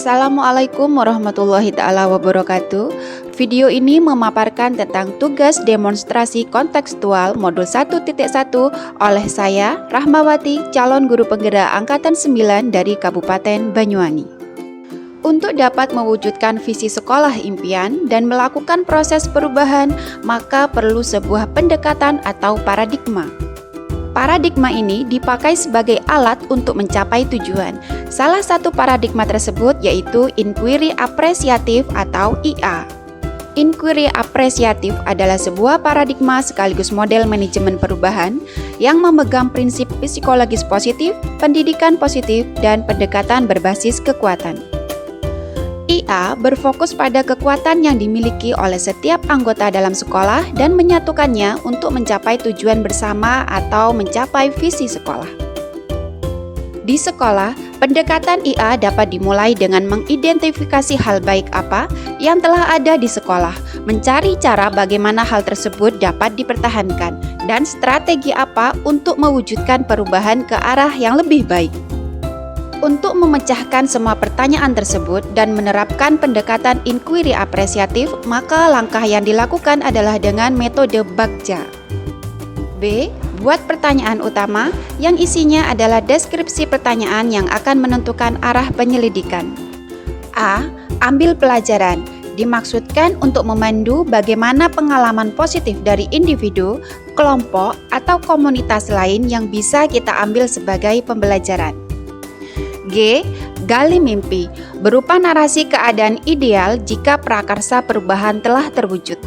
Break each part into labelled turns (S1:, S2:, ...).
S1: Assalamualaikum warahmatullahi ta'ala wabarakatuh. Video ini memaparkan tentang tugas demonstrasi kontekstual modul 1.1 oleh saya, Rahmawati, calon guru penggerak Angkatan 9 dari Kabupaten Banyuwangi. Untuk dapat mewujudkan visi sekolah impian dan melakukan proses perubahan, maka perlu sebuah pendekatan atau paradigma. Paradigma ini dipakai sebagai alat untuk mencapai tujuan. Salah satu paradigma tersebut yaitu inquiry apresiatif atau IA. Inquiry apresiatif adalah sebuah paradigma sekaligus model manajemen perubahan yang memegang prinsip psikologis positif, pendidikan positif, dan pendekatan berbasis kekuatan. IA berfokus pada kekuatan yang dimiliki oleh setiap anggota dalam sekolah dan menyatukannya untuk mencapai tujuan bersama atau mencapai visi sekolah. Di sekolah, pendekatan IA dapat dimulai dengan mengidentifikasi hal baik apa yang telah ada di sekolah, mencari cara bagaimana hal tersebut dapat dipertahankan, dan strategi apa untuk mewujudkan perubahan ke arah yang lebih baik. Untuk memecahkan semua pertanyaan tersebut dan menerapkan pendekatan inquiry apresiatif, maka langkah yang dilakukan adalah dengan metode Bagja. B. Buat pertanyaan utama yang isinya adalah deskripsi pertanyaan yang akan menentukan arah penyelidikan. A. Ambil pelajaran. Dimaksudkan untuk memandu bagaimana pengalaman positif dari individu, kelompok, atau komunitas lain yang bisa kita ambil sebagai pembelajaran. G. Gali mimpi, berupa narasi keadaan ideal jika prakarsa perubahan telah terwujud.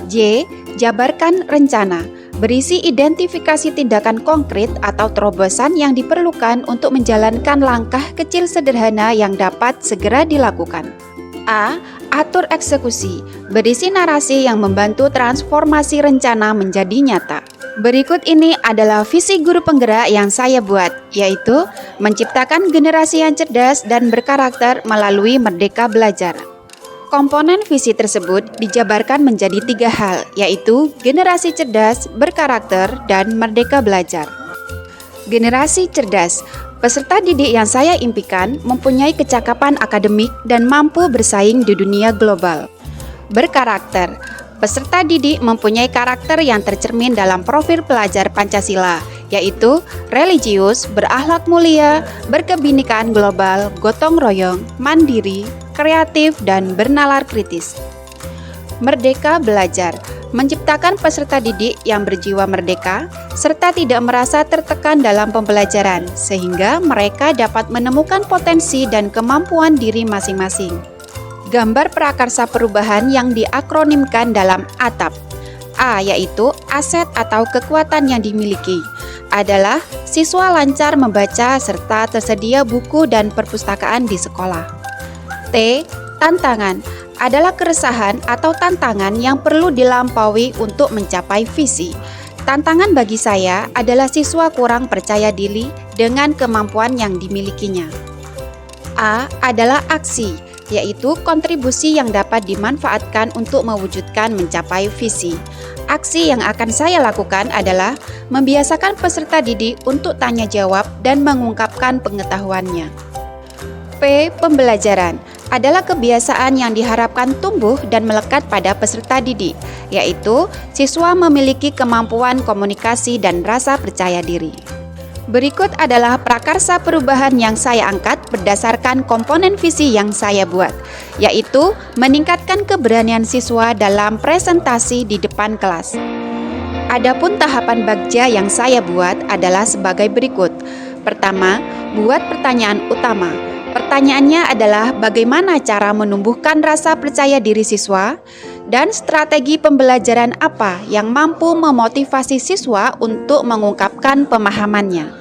S1: J. Jabarkan rencana, berisi identifikasi tindakan konkret atau terobosan yang diperlukan untuk menjalankan langkah kecil sederhana yang dapat segera dilakukan. A. Atur eksekusi, berisi narasi yang membantu transformasi rencana menjadi nyata. Berikut ini adalah visi guru penggerak yang saya buat, yaitu menciptakan generasi yang cerdas dan berkarakter melalui Merdeka Belajar. Komponen visi tersebut dijabarkan menjadi 3 hal, yaitu generasi cerdas, berkarakter, dan merdeka belajar. Generasi cerdas, peserta didik yang saya impikan mempunyai kecakapan akademik dan mampu bersaing di dunia global. Berkarakter, peserta didik mempunyai karakter yang tercermin dalam profil pelajar Pancasila, yaitu religius, berakhlak mulia, berkebinekaan global, gotong royong, mandiri, kreatif, dan bernalar kritis. Merdeka belajar, menciptakan peserta didik yang berjiwa merdeka, serta tidak merasa tertekan dalam pembelajaran, sehingga mereka dapat menemukan potensi dan kemampuan diri masing-masing. Gambar prakarsa perubahan yang diakronimkan dalam ATAP. A yaitu aset atau kekuatan yang dimiliki, adalah siswa lancar membaca serta tersedia buku dan perpustakaan di sekolah. T. Tantangan, adalah keresahan atau tantangan yang perlu dilampaui untuk mencapai visi. Tantangan bagi saya adalah siswa kurang percaya diri dengan kemampuan yang dimilikinya. A adalah aksi, yaitu kontribusi yang dapat dimanfaatkan untuk mewujudkan mencapai visi. Aksi yang akan saya lakukan adalah membiasakan peserta didik untuk tanya jawab dan mengungkapkan pengetahuannya. P. Pembelajaran, adalah kebiasaan yang diharapkan tumbuh dan melekat pada peserta didik, yaitu siswa memiliki kemampuan komunikasi dan rasa percaya diri. Berikut adalah prakarsa perubahan yang saya angkat berdasarkan komponen visi yang saya buat, yaitu meningkatkan keberanian siswa dalam presentasi di depan kelas. Adapun tahapan Bagja yang saya buat adalah sebagai berikut. Pertama, buat pertanyaan utama. Pertanyaannya adalah bagaimana cara menumbuhkan rasa percaya diri siswa dan strategi pembelajaran apa yang mampu memotivasi siswa untuk mengungkapkan pemahamannya.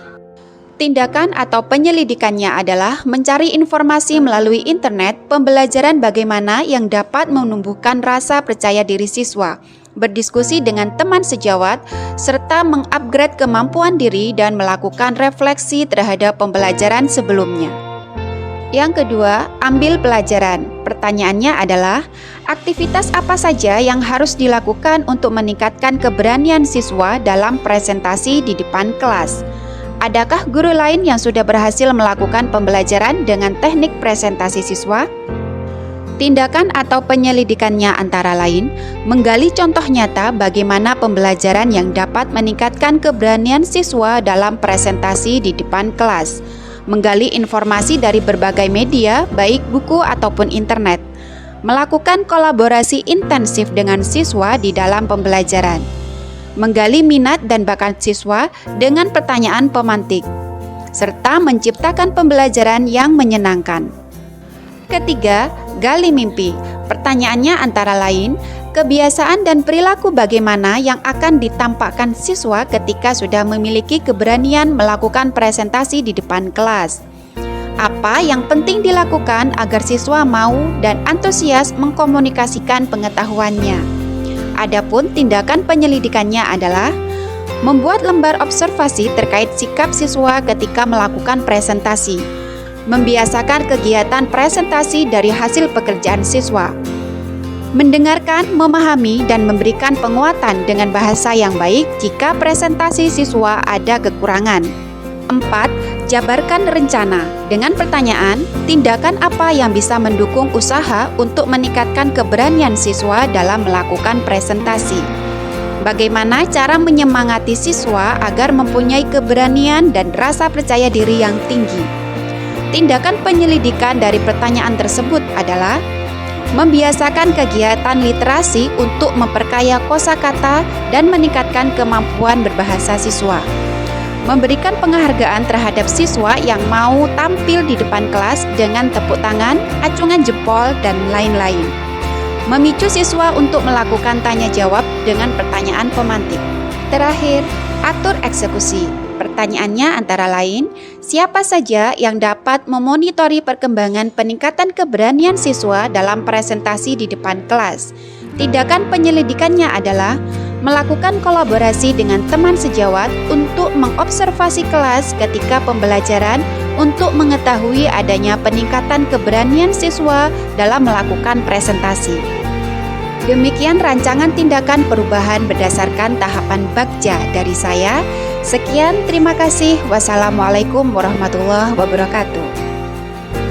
S1: Tindakan atau penyelidikannya adalah mencari informasi melalui internet pembelajaran bagaimana yang dapat menumbuhkan rasa percaya diri siswa, berdiskusi dengan teman sejawat, serta mengupgrade kemampuan diri dan melakukan refleksi terhadap pembelajaran sebelumnya. Yang kedua, ambil pelajaran. Pertanyaannya adalah, aktivitas apa saja yang harus dilakukan untuk meningkatkan keberanian siswa dalam presentasi di depan kelas? Adakah guru lain yang sudah berhasil melakukan pembelajaran dengan teknik presentasi siswa? Tindakan atau penyelidikannya antara lain, menggali contoh nyata bagaimana pembelajaran yang dapat meningkatkan keberanian siswa dalam presentasi di depan kelas, menggali informasi dari berbagai media, baik buku ataupun internet, melakukan kolaborasi intensif dengan siswa di dalam pembelajaran, menggali minat dan bakat siswa dengan pertanyaan pemantik, serta menciptakan pembelajaran yang menyenangkan. Ketiga, gali mimpi. Pertanyaannya antara lain, kebiasaan dan perilaku bagaimana yang akan ditampakkan siswa ketika sudah memiliki keberanian melakukan presentasi di depan kelas? Apa yang penting dilakukan agar siswa mau dan antusias mengkomunikasikan pengetahuannya? Adapun tindakan penyelidikannya adalah membuat lembar observasi terkait sikap siswa ketika melakukan presentasi, membiasakan kegiatan presentasi dari hasil pekerjaan siswa, mendengarkan, memahami, dan memberikan penguatan dengan bahasa yang baik jika presentasi siswa ada kekurangan. 4. Jabarkan rencana dengan pertanyaan, tindakan apa yang bisa mendukung usaha untuk meningkatkan keberanian siswa dalam melakukan presentasi? Bagaimana cara menyemangati siswa agar mempunyai keberanian dan rasa percaya diri yang tinggi? Tindakan penyelidikan dari pertanyaan tersebut adalah membiasakan kegiatan literasi untuk memperkaya kosakata dan meningkatkan kemampuan berbahasa siswa, memberikan penghargaan terhadap siswa yang mau tampil di depan kelas dengan tepuk tangan, acungan jempol, dan lain-lain, memicu siswa untuk melakukan tanya jawab dengan pertanyaan pemantik. Terakhir, atur eksekusi. Pertanyaannya antara lain, siapa saja yang dapat memonitori perkembangan peningkatan keberanian siswa dalam presentasi di depan kelas? Tindakan penyelidikannya adalah melakukan kolaborasi dengan teman sejawat untuk mengobservasi kelas ketika pembelajaran untuk mengetahui adanya peningkatan keberanian siswa dalam melakukan presentasi. Demikian rancangan tindakan perubahan berdasarkan tahapan Bagja dari saya. Sekian, terima kasih. Wassalamualaikum warahmatullahi wabarakatuh.